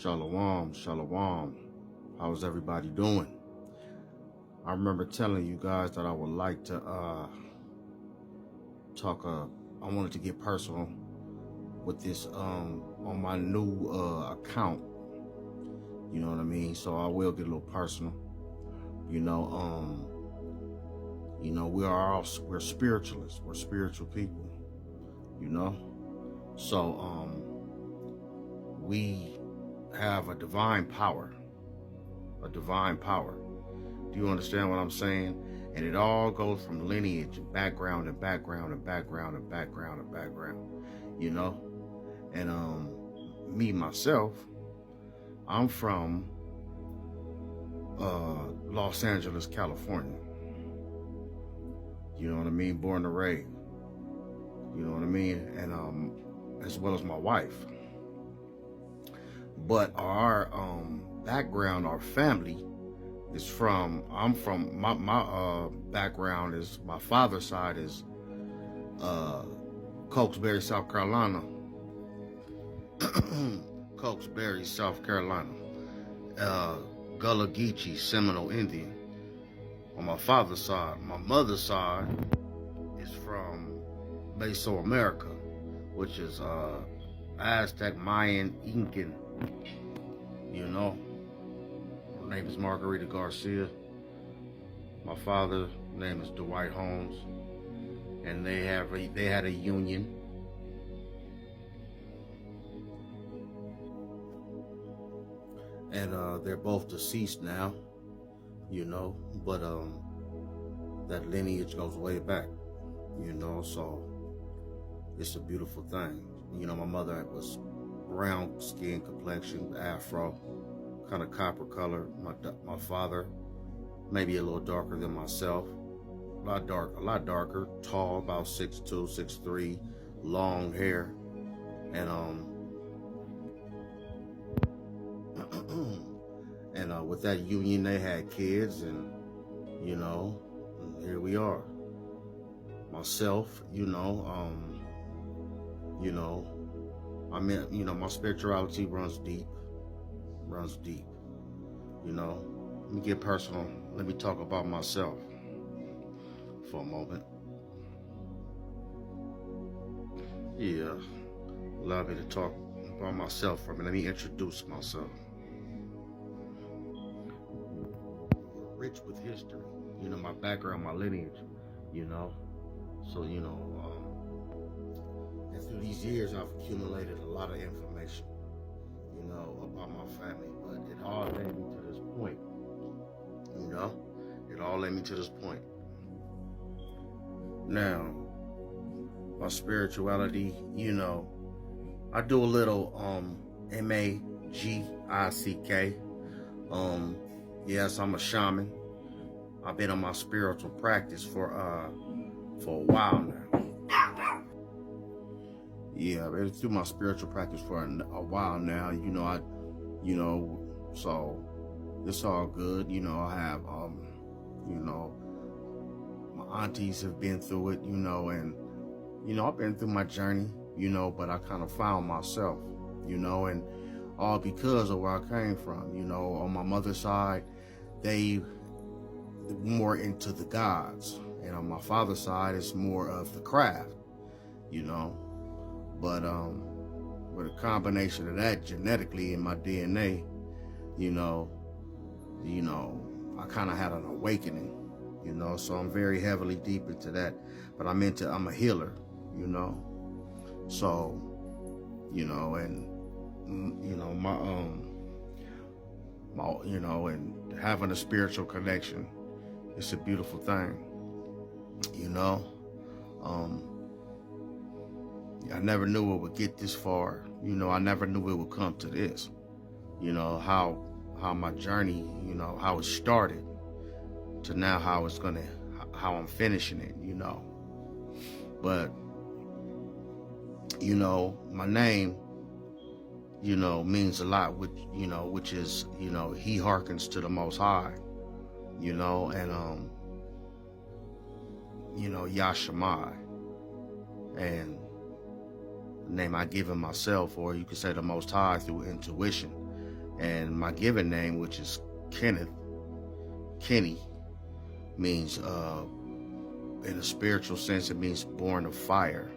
Shalom, shalom. How's everybody doing? I remember telling you guys that I would like to talk. I wanted to get personal with this on my new account. You know what I mean? So I will get a little personal. We're spiritualists. We're spiritual people. So we have a divine power. A divine power. Do you understand what I'm saying? And it all goes from lineage and background and background and background and background and background. And me myself, I'm from Los Angeles, California. You know what I mean? Born and raised. You know what I mean? And as well as my wife. But our background, our family is from, my background is, my father's side is Cokesbury, South Carolina. Cokesbury, South Carolina. Gullah Geechee, Seminole Indian. On my father's side. My mother's side is from Mesoamerica, which is Aztec, Mayan, Incan. Her name is Margarita Garcia. My father's name is Dwight Holmes, and they had a union. And they're both deceased now, but that lineage goes way back, so it's a beautiful thing. My mother was brown skin complexion, afro, kind of copper color. My father, maybe a little darker than myself, a lot darker, tall, about 6'2", 6'3", long hair, and and with that union they had kids, and here we are. Myself, my spirituality runs deep. Let me get personal. Let me talk about myself for a moment. Yeah, allow me to talk about myself for a minute. Let me introduce myself. Rich with history, my background, my lineage, so, and through these years, I've accumulated a lot of information, about my family, but it all led me to this point, it all led me to this point. Now, my spirituality, I do a little, MAGICK, yes, I'm a shaman. I've been on my spiritual practice for a while now. Yeah, I've been through my spiritual practice for a while now. So it's all good. I have, my aunties have been through it, and, I've been through my journey, but I kind of found myself, and all because of where I came from. On my mother's side, they more into the gods, and on my father's side, it's more of the craft, but with a combination of that genetically in my DNA, I kind of had an awakening, so I'm very heavily deep into that, but I'm a healer, so, and and having a spiritual connection, it's a beautiful thing, I never knew it would get this far, I never knew it would come to this, how my journey, how it started to now how I'm finishing it, but, my name, means a lot, which is, he hearkens to the Most High, and, Yashemai, and the name I given myself, or you could say the Most High, through intuition, And my given name, which is Kenny, means, in a spiritual sense, it means born of fire,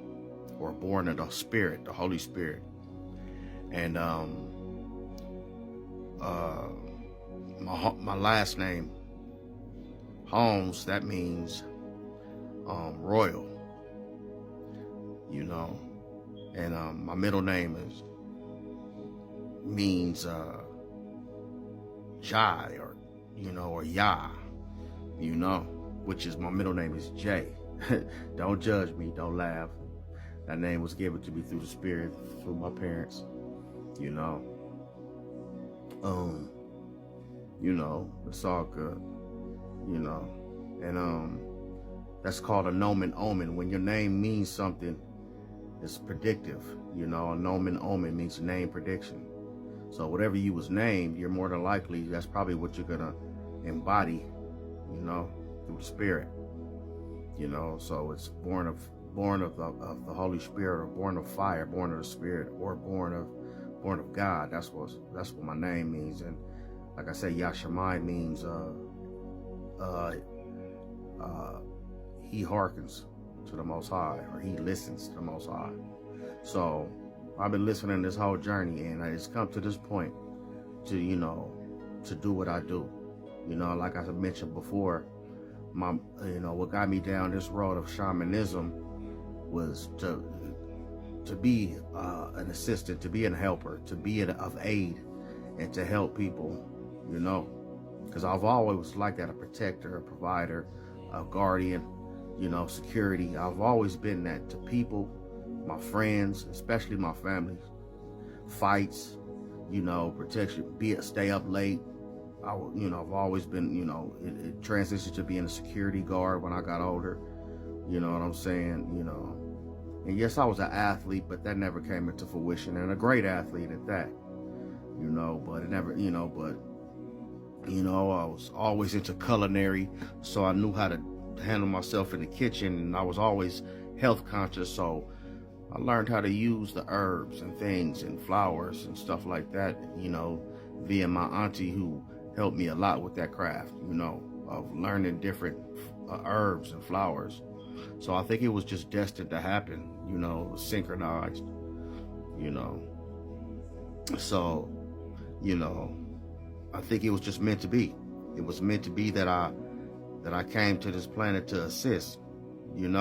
or born of the Spirit, the Holy Spirit. And my last name, Holmes, that means royal, and my middle name means Jai, or or Yah, which is, my middle name is Jay. Don't judge me, don't laugh. That name was given to me through the Spirit, through my parents. It's all good, and that's called a nomen omen. When your name means something, it's predictive. A nomen omen means name prediction. So whatever you was named, you're more than likely, that's probably what you're gonna embody, through the Spirit. So it's born of the Holy Spirit, or born of fire, born of the Spirit, or born of God. That's what my name means. And like I said, Yashamai means he hearkens to the Most High, or he listens to the Most High. So I've been listening this whole journey, and I just come to this point to to do what I do. Like I mentioned before, what got me down this road of shamanism was to be an assistant, to be a helper, to be of aid, and to help people. Because I've always liked that, a protector, a provider, a guardian, security. I've always been that to people, my friends, especially my family. Fights, protection, stay up late. I've always been, it transitioned to being a security guard when I got older. You know what I'm saying? And yes, I was an athlete, but that never came into fruition, and a great athlete at that. But it never, I was always into culinary, so I knew how to handle myself in the kitchen, and I was always health conscious, so I learned how to use the herbs and things and flowers and stuff like that, via my auntie, who helped me a lot with that craft, of learning different herbs and flowers. So I think it was just destined to happen, synchronized, So, I think it was just meant to be. It was meant to be that I came to this planet to assist, And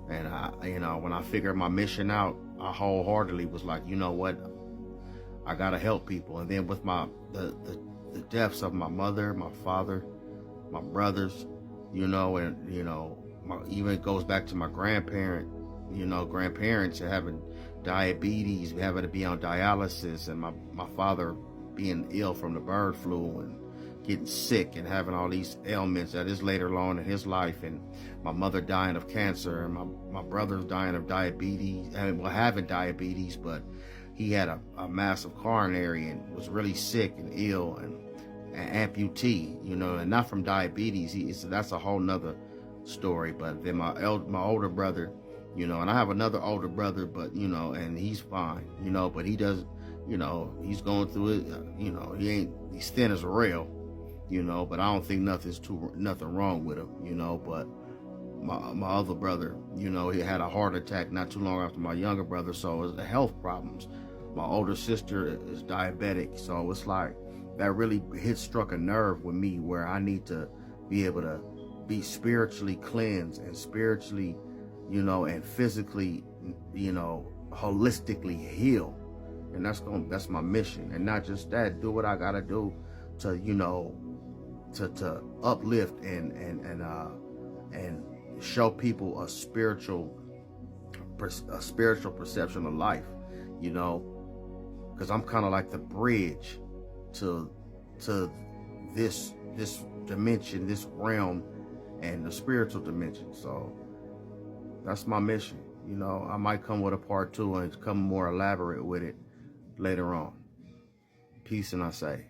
when I figured my mission out, I wholeheartedly was like, you know what? I gotta help people. And then with the deaths of my mother, my father, my brothers, even it goes back to my grandparents having diabetes, having to be on dialysis, and my father being ill from the bird flu and getting sick and having all these ailments that is later on in his life, and my mother dying of cancer, and my brother dying of diabetes, having diabetes, but he had a massive coronary and was really sick and ill, and an amputee, and not from diabetes. That's a whole nother story. But then my older brother, and I have another older brother, but and he's fine, but he does, he's going through it. He's thin as a rail, but I don't think nothing wrong with him, but my other brother, he had a heart attack not too long after my younger brother, so it's the health problems. My older sister is diabetic, so it's like that really struck a nerve with me, where I need to be able to be spiritually cleansed and spiritually, and physically, holistically healed. And that's my mission. And not just that, do what I gotta do to, to uplift and show people a spiritual perception of life, because I'm kind of like the bridge to this dimension, this realm, and the spiritual dimension. So that's my mission. I might come with a part 2 and come more elaborate with it later on. Peace, and I say.